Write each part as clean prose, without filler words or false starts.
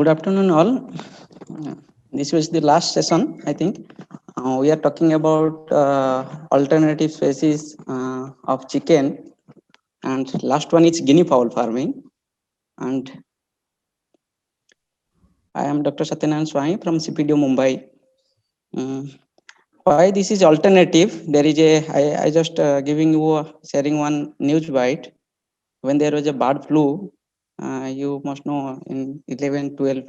Good afternoon, all. This was the last session, I think. We are talking about alternative species of chicken, and last one is guinea fowl farming. And I am Dr. Satyanarayan Swami from CPDO Mumbai. Mm, why this is alternative? There is I just giving you sharing one news bite. When there was a bird flu, you must know in 11, 12.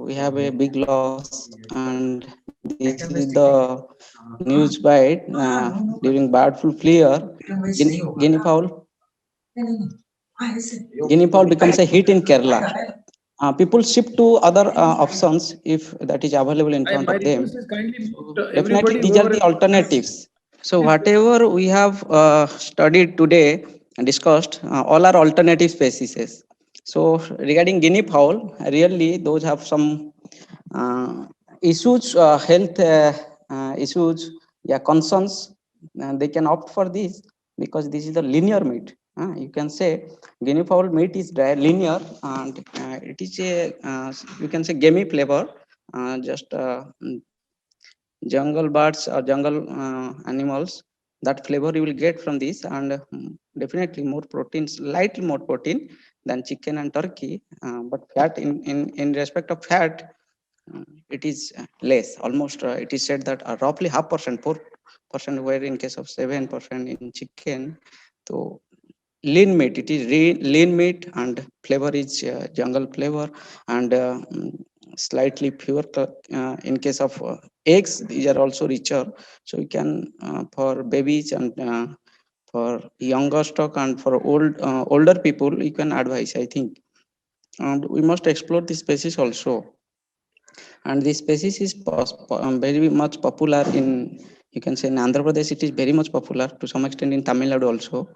We have a big loss, and this is the news bite during bird flu flare. Guinea fowl, guinea fowl becomes a hit in Kerala. People shift to other options if that is available in front My of them. request is kindly mute Definitely, everybody, these are whoever the is. alternatives. So Please. whatever we have studied today and discussed, all are alternative species. So regarding guinea fowl, really those have some uh, issues, health issues, yeah, concerns. They can opt for this because this is the linear meat. You can say guinea fowl meat is dry, linear, and it is a you can say gamey flavor. Just jungle birds or jungle animals, that flavor you will get from this, and definitely more protein, slightly more protein than chicken and turkey, but fat in respect of fat, it is less, almost it is said that roughly half percent, 4%, where in case of 7% in chicken. So lean meat, it is lean meat, and flavor is jungle flavor, and slightly fewer in case of eggs, these are also richer. So you can for babies and for younger stock and for older people, you can advise, I think. And we must explore this species also. And this species is very much popular in, you can say, in Andhra Pradesh. It is very much popular to some extent in Tamil Nadu also,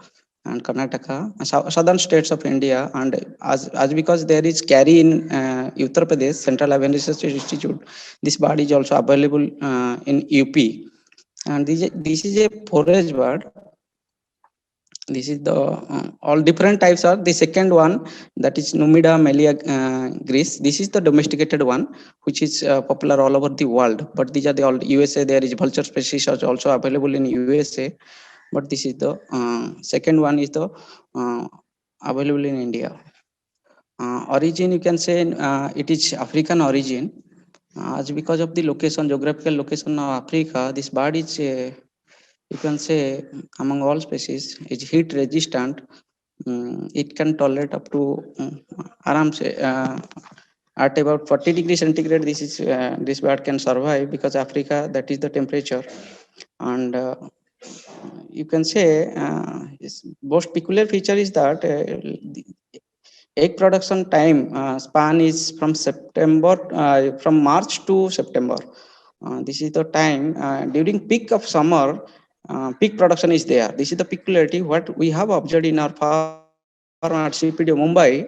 and Karnataka, southern states of India. And as because there is carry in Uttar Pradesh Central Avian Research Institute, this bird is also available in UP. And this is a forage bird. This is the all different types are the second one, that is Numida melia gris. This is the domesticated one, which is popular all over the world. But these are the all USA. There is vulture species are also available in USA, but this is the second one is the uh, available in India. Origin, you can say it is African origin. As because of the location, geographical location of Africa, this bird is you can say among all species is heat resistant. It can tolerate up to aram se, at about 40 degrees centigrade. This bird can survive because Africa, that is the temperature. And you can say its most peculiar feature is that the egg production time span is from September, from March to September. This is the time during peak of summer. Peak production is there. This is the peculiarity what we have observed in our farm at CPD Mumbai.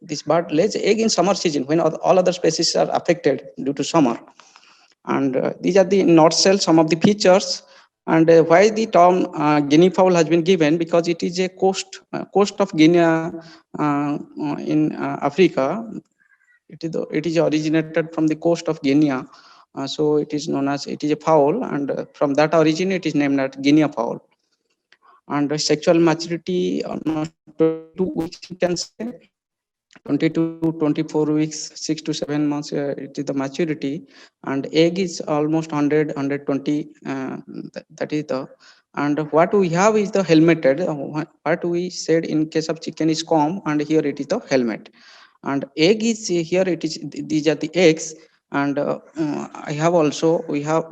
This bird lays egg in summer season when all other species are affected due to summer. And these are the nutshell some of the features. And why the term guinea fowl has been given, because it is a coast of Guinea in Africa. It is originated from the coast of Guinea. So it is known as, it is a fowl, and from that origin it is named as Guinea fowl. And sexual maturity almost 22 weeks, you can say, 20 to 24 weeks, 6 to 7 months, it is the maturity. And egg is almost 100, 120, that is the. And what we have is the helmeted. What we said in case of chicken is comb, and here it is the helmet. And egg is here, it is, these are the eggs. And I have also, we have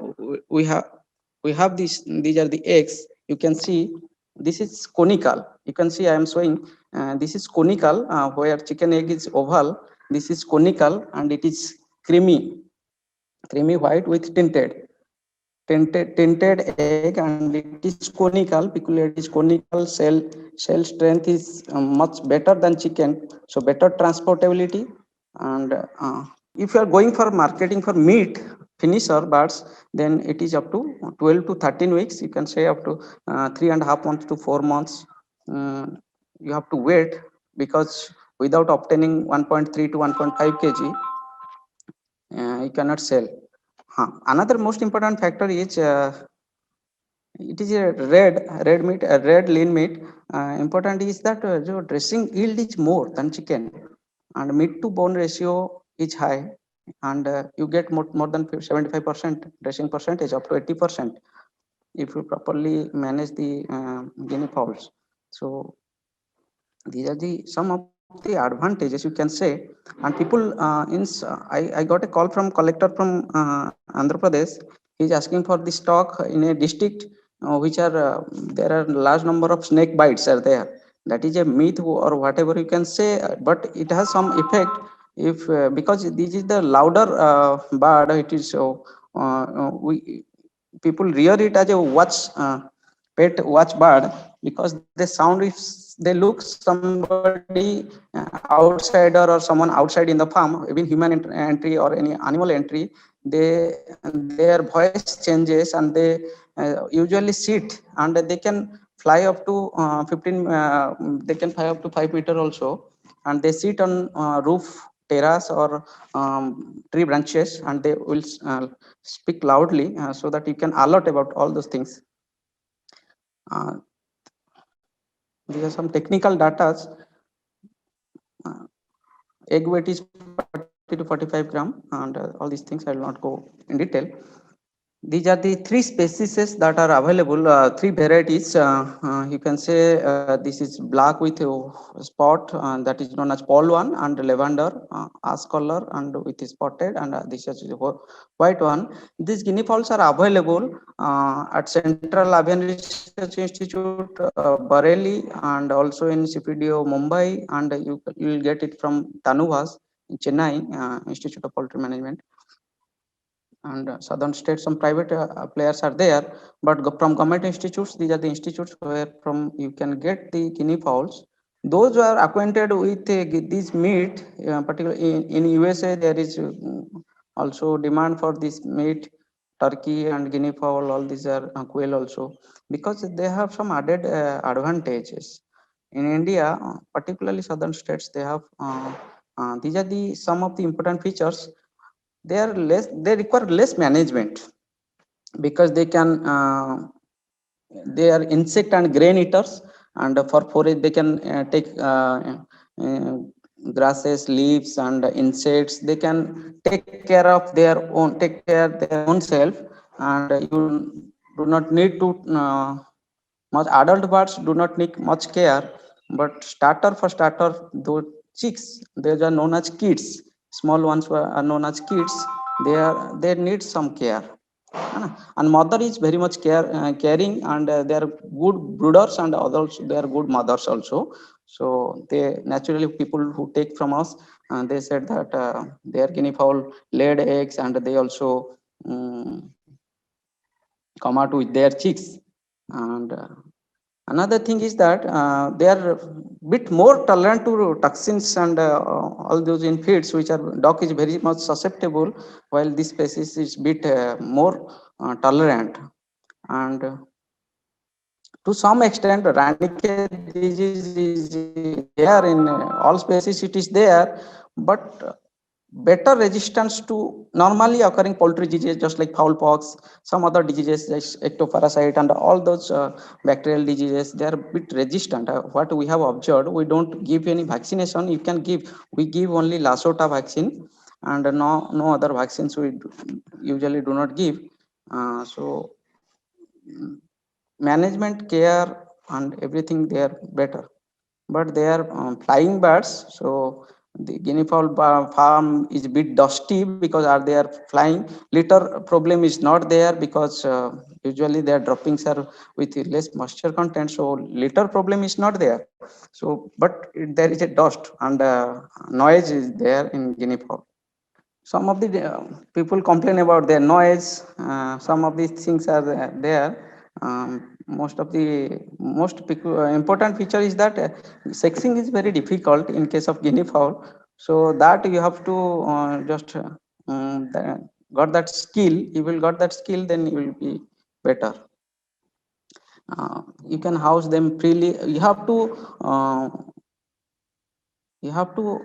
we have these are the eggs. You can see this is conical. You can see I am showing this is conical, where chicken egg is oval. This is conical, and it is creamy white with tinted egg, and it is conical. Peculiarity is conical. Shell strength is much better than chicken, so better transportability. And if you are going for marketing for meat finisher birds, then it is up to 12 to 13 weeks. You can say up to 3.5 months to 4 months. uh, you have to wait, because without obtaining 1.3 to 1.5 kg, you cannot sell. Another most important factor is it is a red meat, red lean meat. Important is that the dressing yield is more than chicken, and meat to bone ratio is high, and you get more than 75% dressing percentage, up to 80%, if you properly manage the guinea fowls. So these are the some of the advantages you can say. And people I got a call from collector from Andhra Pradesh. He is asking for the stock in a district which are there are large number of snake bites are there. That is a myth or whatever you can say, but it has some effect if because this is the louder bird. It is so we people rear it as a watch pet watch bird, because they sound if they look somebody outsider or someone outside in the farm, even human entry or any animal entry, their voice changes, and they usually sit, and they can fly up to 15 they can fly up to 5 meter also, and they sit on roof, terrace, or tree branches, and they will speak loudly so that you can alert about all those things. uh, these are some technical data. uh, Egg weight is 40 to 45 gram, and all these things I will not go in detail. These are the three species that are available, three varieties. You can say this is black with a spot, that is known as Paul one, and lavender, ash color, and with spotted, and this is white one. These guinea fowls are available at Central Avian Research Institute, Bareilly, and also in CPDO Mumbai, and you will get it from Tanuvas in Chennai, Institute of Poultry Management. And southern states, some private players are there, but from government institutes, these are the institutes where from you can get the guinea fowls. Those who are acquainted with this meat, particularly in USA, there is also demand for this meat, turkey and guinea fowl. All these are quail also, because they have some added advantages. In India, particularly southern states, they have these are the some of the important features. They require less management, because they are insect and grain eaters, and for forage they can take uh, grasses, leaves, and insects. They can take care their own self, and you do not need to much. Adult birds do not need much care, but starter, those chicks, those are known as kids. Small ones are known as kids. They need some care. And mother is very much caring, and they are good brooders, and others they are good mothers also. So they naturally, people who take from us, they said that their guinea fowl laid eggs, and they also um, come out with their chicks. And another thing is that they are bit more tolerant to toxins and all those in feeds, which are dog is very much susceptible, while this species is bit more tolerant. And to some extent, Ranicke disease is there in all species. It is there, but better resistance to normally occurring poultry diseases, just like fowl pox, some other diseases like ectoparasite, and all those bacterial diseases, they are a bit resistant. What we have observed, we don't give any vaccination. You can give, we give only Lasota vaccine, and no other vaccines we usually do not give. So management, care, and everything, they are better. But they are flying birds, so the guinea fowl farm is a bit dusty, because they are flying. Litter problem is not there, because usually their droppings are with less moisture content, so litter problem is not there. So but there is a dust and noise is there in guinea fowl. Some of the people complain about their noise. Some of these things are there. Most of the important feature is that sexing is very difficult in case of guinea fowl. So that you have to just got that skill. You will got that skill, then you will be better. You can house them freely. You have to You have to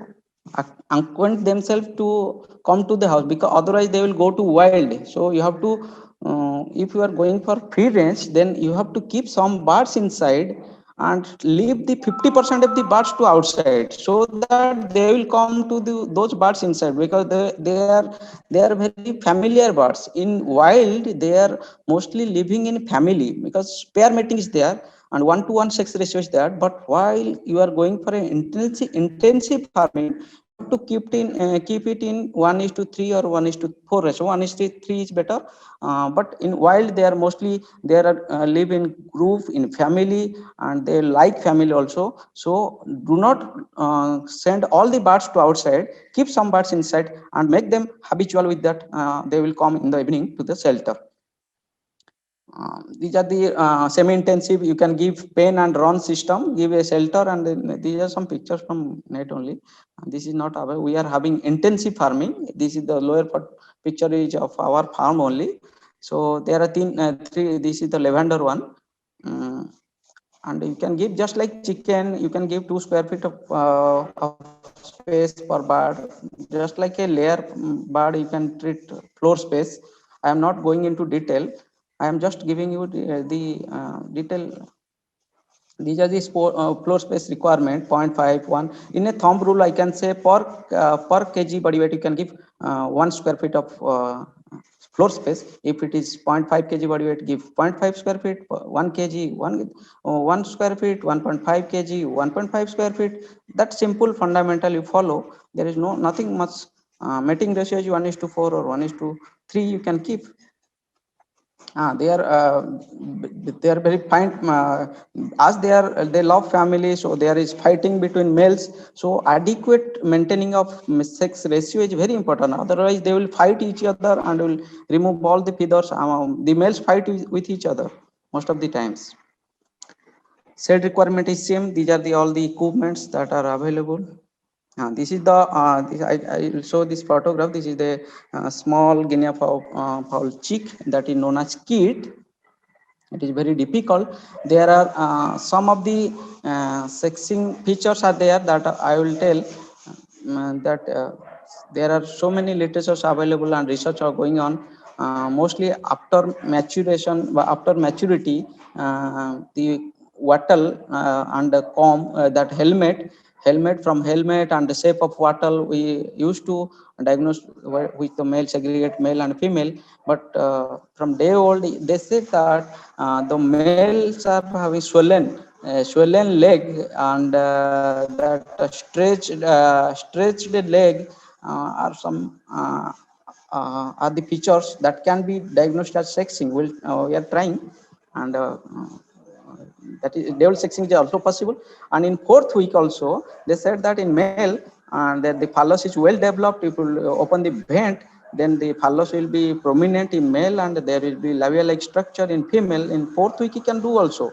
acquaint themselves to come to the house, because otherwise they will go to wild. So you have to, if you are going for free range, then you have to keep some birds inside and leave the 50% of the birds to outside, so that they will come to those birds inside, because they are very familiar birds. In wild they are mostly living in family, because pair mating is there and 1-to-1 sex ratio is there. But while you are going for an intensive farming, you have to keep it in 1:3 or 1:4 ratio. 1:3 is better. But in wild they are mostly, they are live in group, in family, and they like family also. So do not send all the birds to outside. Keep some birds inside and make them habitual with that. They will come in the evening to the shelter. These are the semi-intensive. You can give pen and run system, give a shelter, and then these are some pictures from net only. This is not our. We are having intensive farming. This is the lower part picture is of our farm only. So there are three. This is the lavender one. And you can give just like chicken. You can give 2 square feet of space per bird, just like a layer bird. You can treat floor space. I am not going into detail. I am just giving you the detail. These are the floor space requirement 0.51. In a thumb rule, I can say per kg body weight, you can give 1 square feet of floor space. If it is 0.5 kg body weight, give 0.5 square feet. 1 kg, 1 square feet, 1.5 kg, 1.5 square feet. That simple fundamental you follow. There is nothing much. Mating ratio is 1:4 or 1:3. You can keep. They are very fine, as they love family, so there is fighting between males. So adequate maintaining of sex ratio is very important, otherwise they will fight each other and will remove all the feathers. The males fight with each other most of the times. Shed requirement is same. These are the all the equipments that are available. This is the I will show this photograph. This is the small guinea fowl chick that is known as kid. It is very difficult. There are some of the sexing features are there that I will tell. That there are so many literatures available and research are going on. Mostly after maturation, after maturity, the wattle and the comb, that helmet from helmet and the shape of wattle, we used to diagnose with the male, segregate male and female. But from day old they said that the males are having swollen leg, and that stretched leg are some are the features that can be diagnosed as sexing. We are trying, and that is double sexing is also possible. And in 4th week also they said that in male, that the phallus is well developed. If you open the vent, then the phallus will be prominent in male, and there will be labia like structure in female. In 4th week you can do also.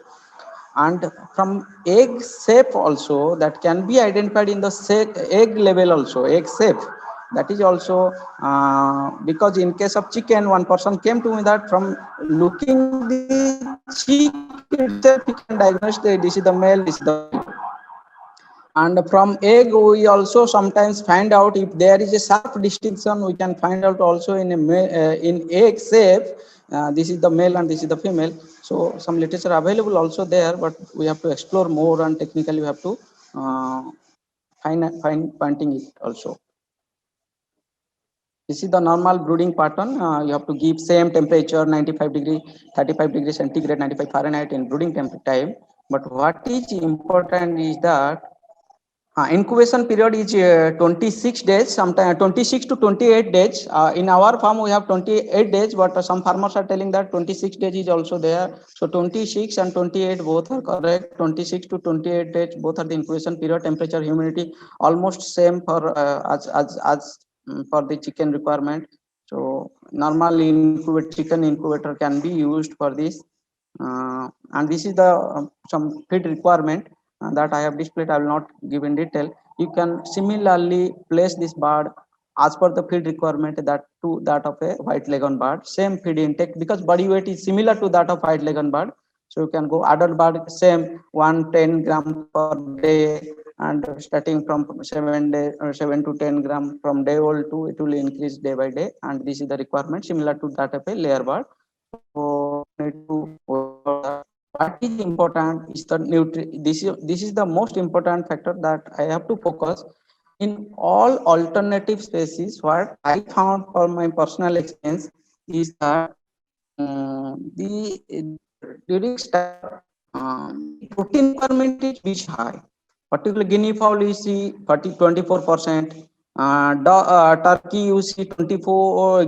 And from egg shape also, that can be identified in the egg level also, egg shape. That is also because in case of chicken, one person came to me that from looking the chick itself he can diagnose this is the male, this is the female. And from egg we also sometimes find out if there is a sharp distinction. We can find out also in egg shape, this is the male and this is the female. So some literature available also there, but we have to explore more, and technically we have to uh, find pointing it also. This is the normal brooding pattern. You have to give same temperature, 95 degree, 35 degree centigrade, 95 Fahrenheit in brooding time. But what is important is that incubation period is 26 days, sometimes 26 to 28 days. In our farm, we have 28 days, but some farmers are telling that 26 days is also there. So 26 and 28 both are correct. 26 to 28 days both are the incubation period. Temperature, humidity almost same for for the chicken requirement. So normal chicken incubator can be used for this. And this is the some feed requirement that I have displayed. I will not give in detail. You can similarly place this bird as per the feed requirement that to that of a white leghorn bird. Same feed intake, because body weight is similar to that of white leghorn bird. So you can go adult bird same 110 gram per day, and starting from 7 to 10 gram from day old to it will increase day by day, and this is the requirement similar to that of a layer bird. So need to what is important is the this is the most important factor that I have to focus in all alternative species. What I found for my personal experience is that the during starter the protein requirement is which high. Particularly guinea fowl you see 24%. Turkey you see 24.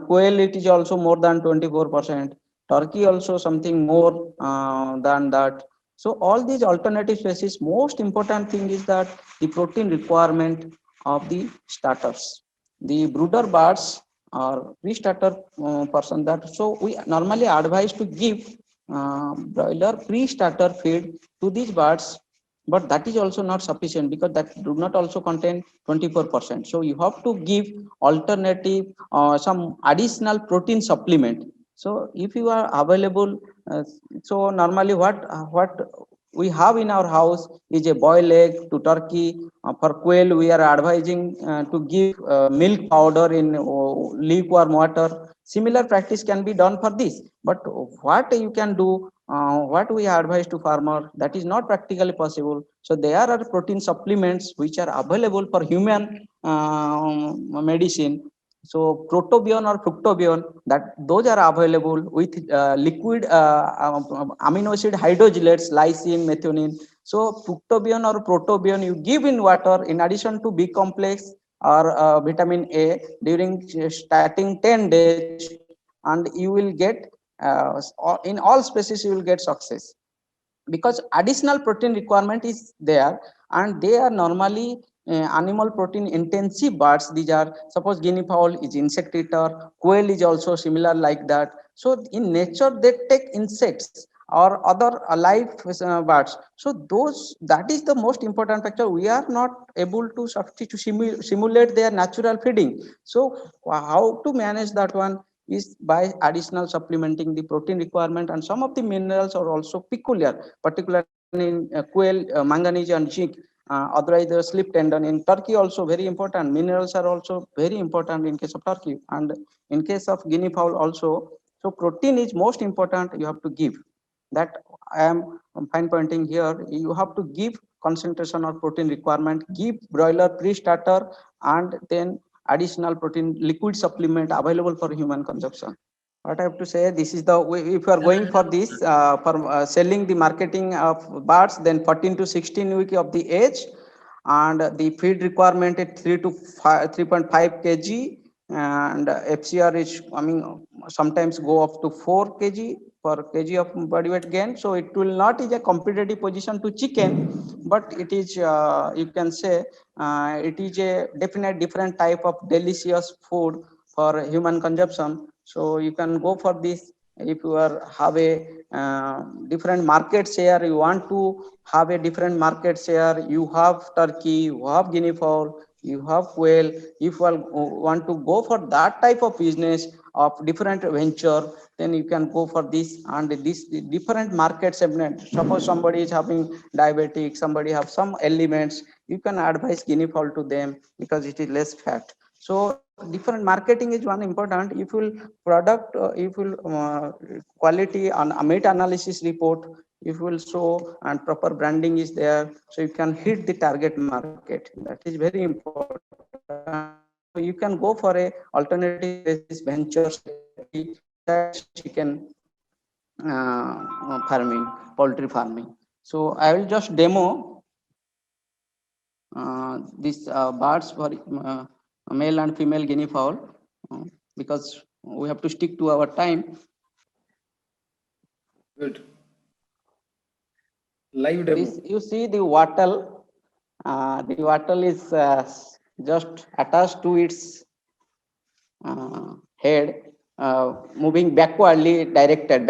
Quail it is also more than 24%. Turkey also something more than that. So all these alternative species, most important thing is that the protein requirement of the starters. The brooder birds or pre-starter person that so we normally advise to give broiler pre-starter feed to these birds, but that is also not sufficient because that do not also contain 24%. So you have to give alternative some additional protein supplement. So if you are available, so normally what we have in our house is a boiled egg to turkey. For quail we are advising to give milk powder in lukewarm water. Similar practice can be done for this, but what you can do, what we advise to farmer, that is not practically possible. So there are protein supplements which are available for human medicine. So protobion or fructobion, that those are available with liquid amino acid hydrogylates, lysine, methionine. So fructobion or protobion you give in water in addition to B complex or vitamin A during starting 10 days, and you will get in all species you will get success, because additional protein requirement is there, and they are normally animal protein intensive birds. These are, suppose guinea fowl is insect eater, quail is also similar like that. So in nature they take insects or other alive birds. So those, that is the most important factor. We are not able to substitute simulate their natural feeding. So how to manage that one is by additional supplementing the protein requirement, and some of the minerals are also peculiar, particularly in quail, manganese and zinc. Otherwise the slip tendon in turkey also very important. Minerals are also very important in case of turkey, and in case of guinea fowl also. So protein is most important, you have to give that. I am fine pointing here, you have to give concentration of protein requirement, give broiler pre-starter, and then additional protein liquid supplement available for human consumption. What I have to say, this is the way. If you are going for this for selling the marketing of birds, then 14 to 16 week of the age, and the feed requirement is 3 to 5, 3.5 kg, and FCR is, I mean, sometimes go up to 4 kg per kg of body weight gain. So it will not is a competitive position to chicken, but it is you can say it is a definite different type of delicious food for human consumption. So you can go for this. If you are have a different market share, you want to have a different market share, you have turkey, you have guinea fowl, you have quail. If you want to go for that type of business of different venture, then you can go for this. And this different market segment, suppose somebody is having diabetic, somebody have some elements, you can advise guinea fowl to them because it is less fat. So different marketing is one important. If you product, if you quality on a meta analysis report, if you will show and proper branding is there, so you can hit the target market. That is very important. So you can go for a alternative basis ventures, chicken farming, poultry farming. So I will just demo these birds for male and female guinea fowl, because we have to stick to our time. Good. Live demo. This, you see the wattle. The wattle is just attached to its head, moving backwardly directed.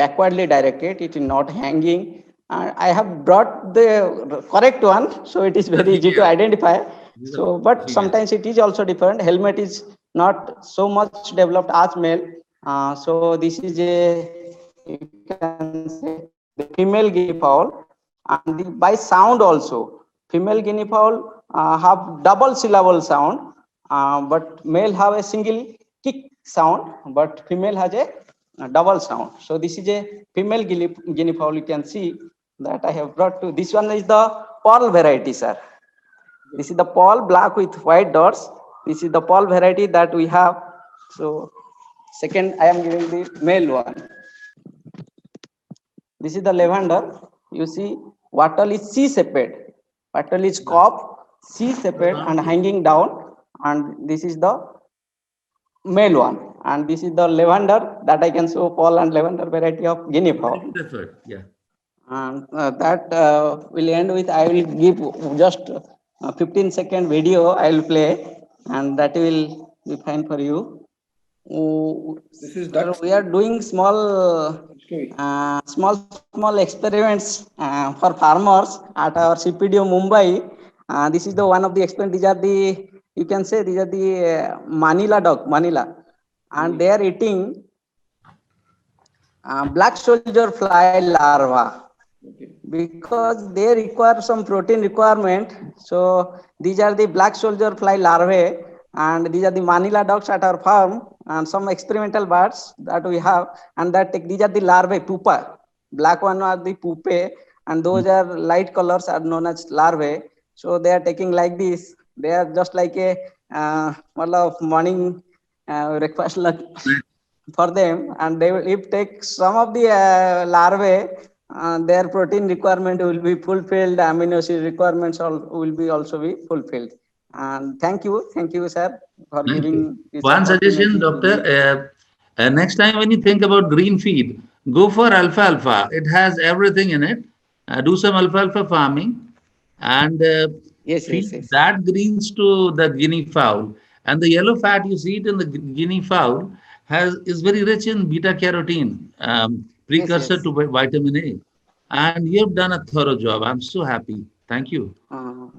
It is not hanging. I have brought the correct one, so it is very easy to identify. So, but sometimes it is also different. Helmet is not so much developed as male. So this is a, you can say, the female guinea fowl, and by sound also. female guinea fowl have double syllable sound, but male have a single kick sound, but female has a double sound. So this is a female guinea fowl. You can see that I have brought to. This one is the pearl variety, sir. This is the pearl black with white dots. This is the pearl variety that we have. So second, I am giving the male one. This is the lavender. You see, wattle is C-shaped. Wattle is curved, C-shaped and hanging down. And this is the male one. And this is the lavender that I can show pearl and lavender variety of guinea fowl. Yeah. And that will end with, I will give just 15-second video I will play, and that will be fine for you. This is ducks. We are doing small experiments for farmers at our CPDO Mumbai. This is the one of the experiments. These are the, you can say these are the Manila dog, Manila, and they are eating black soldier fly larva. Because they require some protein requirement. So these are the black soldier fly larvae, and these are the Manila dogs at our farm, and some experimental birds that we have, and that these are the larvae, pupa. Black one are the pupae, and those are light colors are known as larvae. So they are taking like this. They are just like a morning breakfast for them, and they will, if take some of the larvae, their protein requirement will be fulfilled, amino acid requirements will be also be fulfilled. And thank you, sir, for giving this one suggestion, doctor. Next time when you think about green feed, go for alfalfa. It has everything in it. Do some alfalfa farming and feed that greens to the guinea fowl. And the yellow fat you see it in the guinea fowl is very rich in beta carotene, precursor to vitamin A. And you have done a thorough job. I'm so happy. Thank you.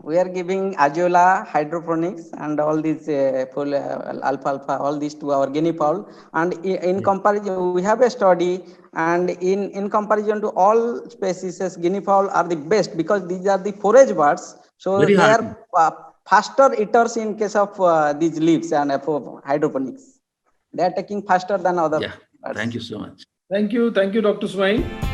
We are giving Azolla hydroponics and all these full alfalfa, all these to our guinea fowl. And in comparison, we have a study, and in comparison to all species, guinea fowl are the best because these are the forage birds. So very they are faster eaters in case of these leaves and hydroponics. They are taking faster than other birds. Thank you so much. Thank you, Dr. Swain.